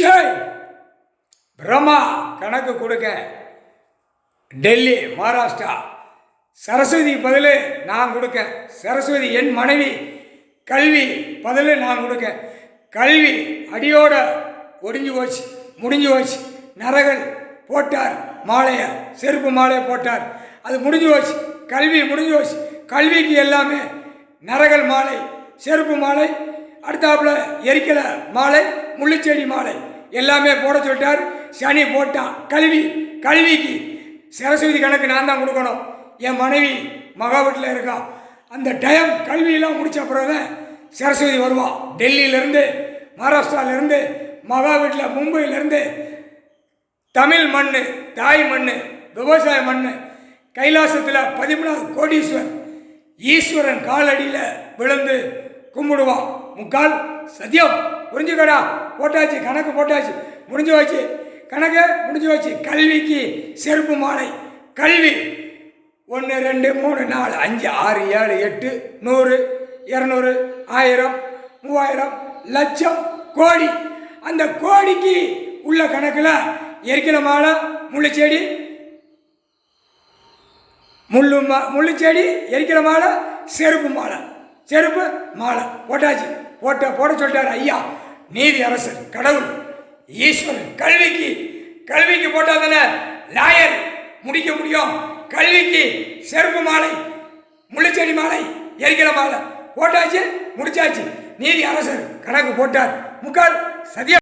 ஷேய் பிரம்மா கணக்கு கொடுக்க டெல்லி மகாராஷ்டிரா சரஸ்வதி பதில் நான் கொடுக்க சரஸ்வதி என் மனைவி கல்வி பதில் நான் கொடுக்க கல்வி அடியோட ஒடிஞ்சு போச்சு முடிஞ்சு போச்சு நரகல் போட்டார் மாலையை செருப்பு மாலையை போட்டார் அது முடிஞ்சு போச்சு கல்வி முடிஞ்சு போச்சு கல்விக்கு எல்லாமே நரகல் மாலை செருப்பு மாலை அடுத்தாப்புல எரிக்கல மாலை முள்ளுச்செடி மாலை எல்லாமே போட சொல்லிட்டார் சனி போட்டான் கல்விக்கு சரஸ்வதி கணக்கு நான் தான் கொடுக்கணும் என் மனைவி மகா வீட்டில் இருக்கான் அந்த டைம் கல்வியெல்லாம் முடித்த பிறகுதான் சரஸ்வதி வருவான் டெல்லியிலேருந்து மகாராஷ்டிராவிலேருந்து மகா வீட்டில் மும்பையிலேருந்து தமிழ் மண் தாய் மண் விவசாய மண் கைலாசத்தில் 13வது கோடீஸ்வரன் ஈஸ்வரன் காலடியில் விழுந்து கும்பிடுவான் முக்கால் சத்தியம் புரிஞ்சுக்கடா போட்டாச்சு கணக்கு போட்டாச்சு முடிஞ்சு வச்சு கணக்கு முடிஞ்சு வச்சு கல்விக்கு செருப்பு மாலை கல்வி 1 2 3 4 5 6 7 8 100 200 1000 3000 லட்சம் கோடி அந்த கோடிக்கு உள்ள கணக்கில் எரிக்கிற மாலை முள்ளுச்செடி முள்ளுச்செடி எரிக்கிற மாலை செருப்பு மாலை போட்டாச்சு போட சொல்லிட்டார் ஐயா நீதி அரசர் கடவுள் ஈஸ்வரன் கல்விக்கு போட்டால் தானே லாயர் முடிக்க முடியும் கல்விக்கு செருப்பு மாலை முள்ளுச்செடி மாலை எரிக்கிற மாலை போட்டாச்சு முடிச்சாச்சு நீதி அரசர் கணக்கு போட்டார் முக்கால் சதியம்